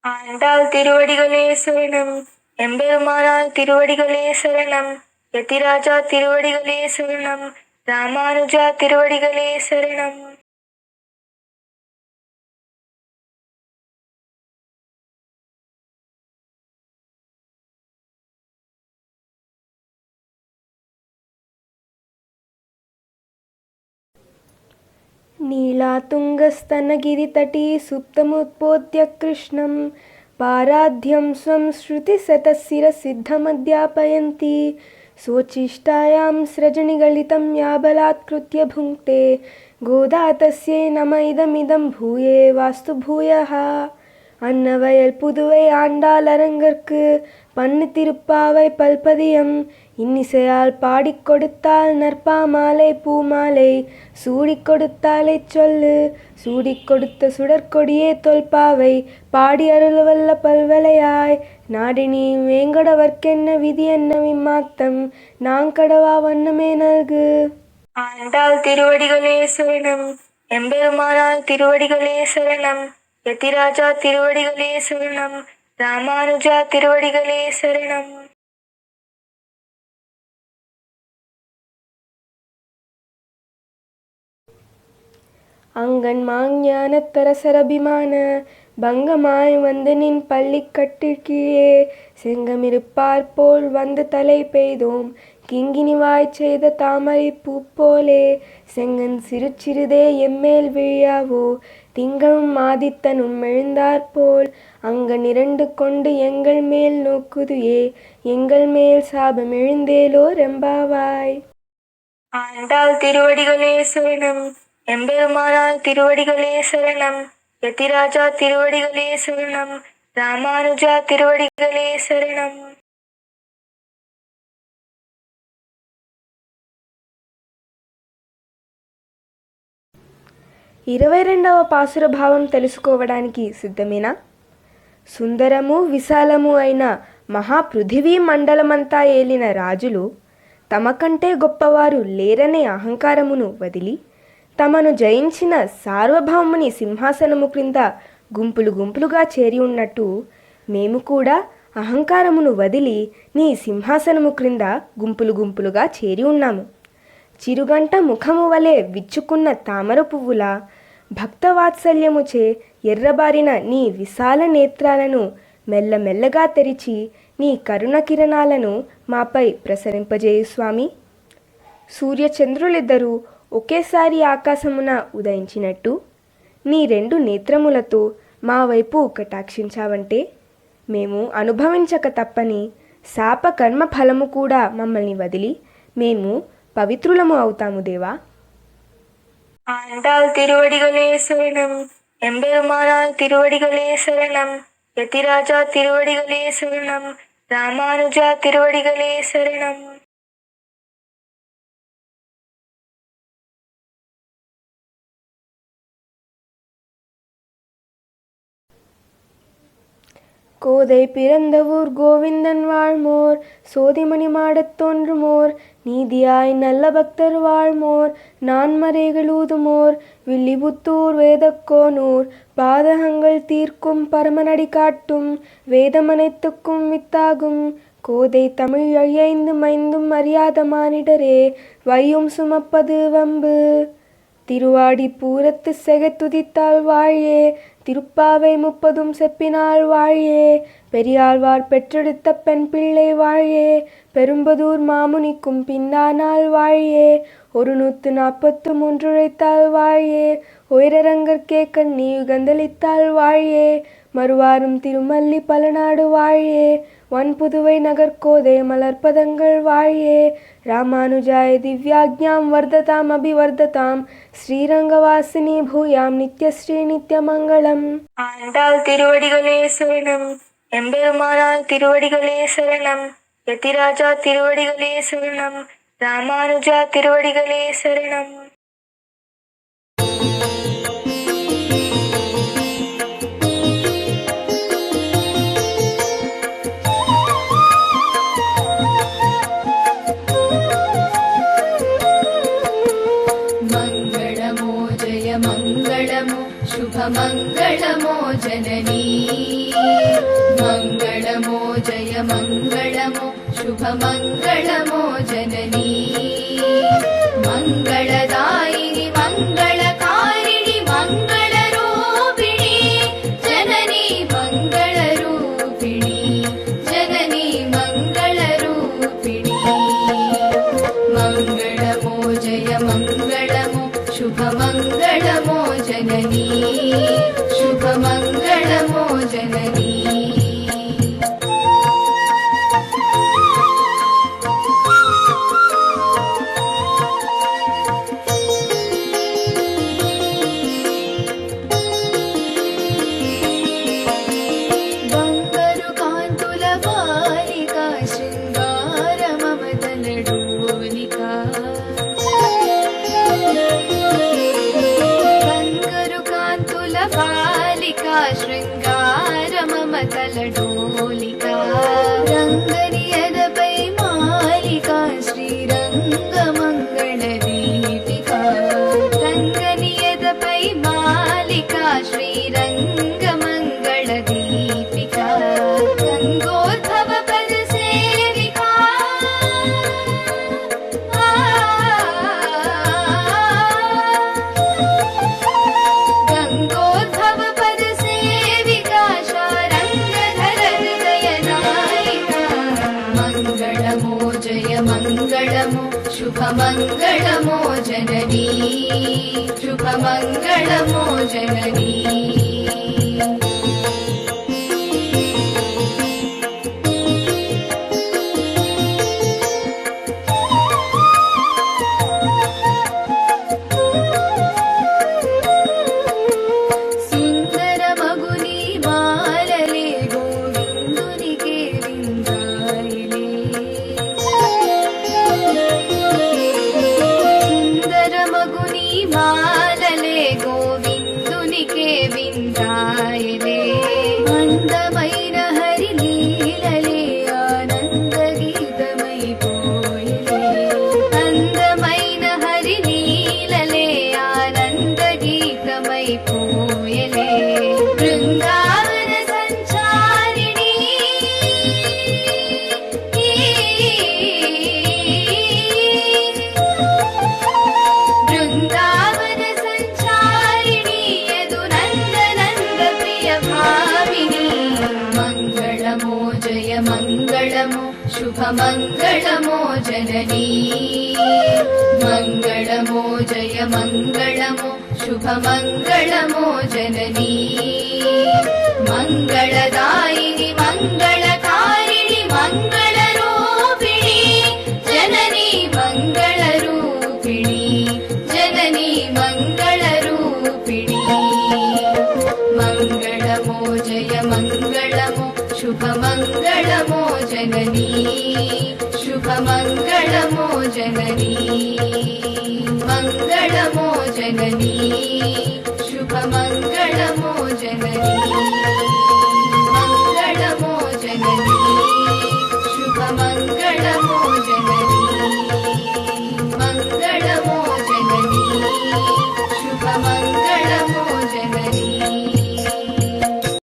ஆண்டாள் திருவடிகளே சரணம். எம்பெருமானார் திருவடிகளே சரணம். யதிராஜா திருவடிகளே சரணம். ராமானுஜா திருவடிகளே சரணம். नीलातुङ्गस्तनगिरितटी सुप्तमुत्पोत्य कृष्णं पाराध्यं स्वं श्रुतिशतशिरसिद्धमध्यापयन्ती स्वोच्छिष्टायां सृजनिगलितं या बलात्कृत्य भुङ्क्ते गोदा तस्यै नम इदमिदं भूये वास्तु भूयः. அன்னவயல் புதுவை ஆண்டாள் அரங்கற்கு பண்ணு திருப்பாவை பல்பதியம் இன்னிசையால் பாடிக் கொடுத்தாள் நற்பாமாலை பூமாலை சூடிக் கொடுத்தாலை சொல்லு சூடிக் கொடுத்த சுடற்கொடியே தொல்பாவை பாடி அருளவல்ல பல்வலையாய் நாடினி வேங்கடவர்க்கென்ன விதி என்ன விம்மாத்தம் நாங்கடவா வண்ணமே நல்கு. ஆண்டாள் திருவடிகளே சரணம். எம்பெருமானார் திருவடிகளே சரணம். யதிராஜா திருவடிகளே சரணம். ராமானுஜா திருவடிகளே சரணம். அங்கன் மாஞானத்தரசரபிமான பங்கமாய் வந்து நின் பள்ளிக்கட்டிற் கீழே செங்கமிருப்பார் போல் வந்து தலை பெய்தோம் கிங்கினிவாய் செய்த தாமரை பூப்போலே செங்கன் சிறு சிறிதே எம்மேல் விழியாவோ திங்களும் ஆதித்தனும் எழுந்தாற்போல் அங்கன் இரண்டு கொண்டு எங்கள் மேல் நோக்குதுயே எங்கள் மேல் சாபம் எழுந்தேலோ ரெம்பாவாய். ஆண்டாள் திருவடிகளே சரணம். எம்பெருமானார் திருவடிகளே சரணம். யதிராஜா திருவடிகளே சரணம். ராமானுஜா திருவடிகளே சரணம். ఇరవై రెండవ పాసుర భావం తెలుసుకోవడానికి సిద్ధమేనా? సుందరము విశాలము అయిన మహాపృథివీ మండలమంతా ఏలిన రాజులు తమకంటే గొప్పవారు లేరనే అహంకారమును వదిలి తమను జయించిన సార్వభౌముని సింహాసనము క్రింద గుంపులు గుంపులుగా చేరి ఉన్నట్టు మేము కూడా అహంకారమును వదిలి నీ సింహాసనము క్రింద గుంపులు గుంపులుగా చేరి ఉన్నాము. చిరుగంట ముఖము వలె విచ్చుకున్న తామర పువ్వులా భక్తవాత్సల్యముచే ఎర్రబారిన నీ విశాల నేత్రాలను మెల్లమెల్లగా తెరిచి నీ కరుణ కిరణాలను మాపై ప్రసరింపజేయు స్వామి. సూర్యచంద్రులిద్దరూ ఒకేసారి ఆకాశమున ఉదయించినట్టు నీ రెండు నేత్రములతో మా వైపు కటాక్షించావంటే మేము అనుభవించక తప్పని శాప కర్మ ఫలము కూడా మమ్మల్ని వదిలి మేము పవిత్రులము అవుతాము దేవా. ஆண்டாள் திருவடிகளே சரணம். எம்பெருமானார் திருவடிகளே சரணம். யதிராஜா திருவடிகளே சரணம். ராமானுஜா திருவடிகளே சரணம். கோதை பிறந்த ஊர் கோவிந்தன் வாழ்மோர் சோதிமணி மாடத் தோன்றுமோர் நீதியாய் நல்ல பக்தர் வாழ்மோர் நான்மறைகளூதுமோர் வில்லிபுத்தூர் வேதக்கோனூர் பாதகங்கள் தீர்க்கும் பரமனடி காட்டும் வேதமனைத்துக்கும் வித்தாகும் கோதை தமிழ் ஐந்து மைந்தும் அறியாத மானிடரே வையும் சுமப்பது வம்பு. திருவாடி பூரத்து செகத்துதித்தாள் வாழியே திருப்பாவை 30 செப்பினாள் வாழியே பெரியாழ்வார் பெற்றெடுத்த பெண் பிள்ளை வாழியே பெரும்பதூர் மாமுனிக்கும் பின்னானாள் வாழியே 143 உழைத்தாள் வாழியே உயரரங்கற்கே கண்ணி யுகந்தளித்தாள் வாழியே மறுவாரும் திருமல்லி பலநாடு வாழியே வன்புதுவை நகர்கோதை மலர்பதங்கள் வாழியே ராமானுஜாய திவ்யாக்ஞாம் வர்ததாம் அபிவர்ததாம் ஸ்ரீரங்கவாசினி பூயாம் நித்யஸ்ரீ நித்யமங்கலம். ஆண்டாள் திருவடிகளே சரணம். எம்பெருமானார் திருவடிகளே சரணம். யதிராஜா திருவடிகளே சரணம். ராமானுஜா திருவடிகளே சரணம். शुभमङ्गलम् मङ्गलमो जननी मङ्गलमो जय मङ्गलमो शुभमङ्गलमो जननी मङ्गलदायिनि मङ्गलकारिणि मङ्गलरूपिणि जननी मङ्गलरूपिणि जननी मङ्गलरूपिणि मङ्गलमो जय मङ्गलमो शुभमङ्गलमो जननी शुभमङ्गलमो जननी शृङ्गारममतलडोलिका रङ्गनियदपै मालिका श्रीरङ्गमङ्गलदीपिका रङ्गनियदपै मालिका श्रीरङ्गमङ्गलदीपिका गङ्गोद्भवपदसेविका मङ्गलमो शुभमङ्गलमो जननी शुभमङ्गलमो जननी सुन्दर मगुनी मालले गोविन्दुनिके विन्दायले मालले गोविन्दुनिके विन्दायले అందమైన హరి లీలలే ఆనందగీతమై పోయలే అందమైన హరి లీలలే ఆనందగీతమై పోయలే బృందావన సంచారిణి బృందావన సంచారిణి యదు నందనంద ప్రియ భామిని మంగళమో జయ మంగళమో శుభమంగళమో జననీ మంగళమో జయ మంగళమో శుభమంగళమో జననీ మంగళదాయిని మంగళకారిణి మంగళరూపిణి జననీ మంగళరూపిణి जननी मङ्गलरूपिणी मङ्गलमो जय मङ्गलमो शुभमङ्गलमो जननी शुभमङ्गलमो जननी मङ्गलमो जननी शुभमङ्गलमो जननी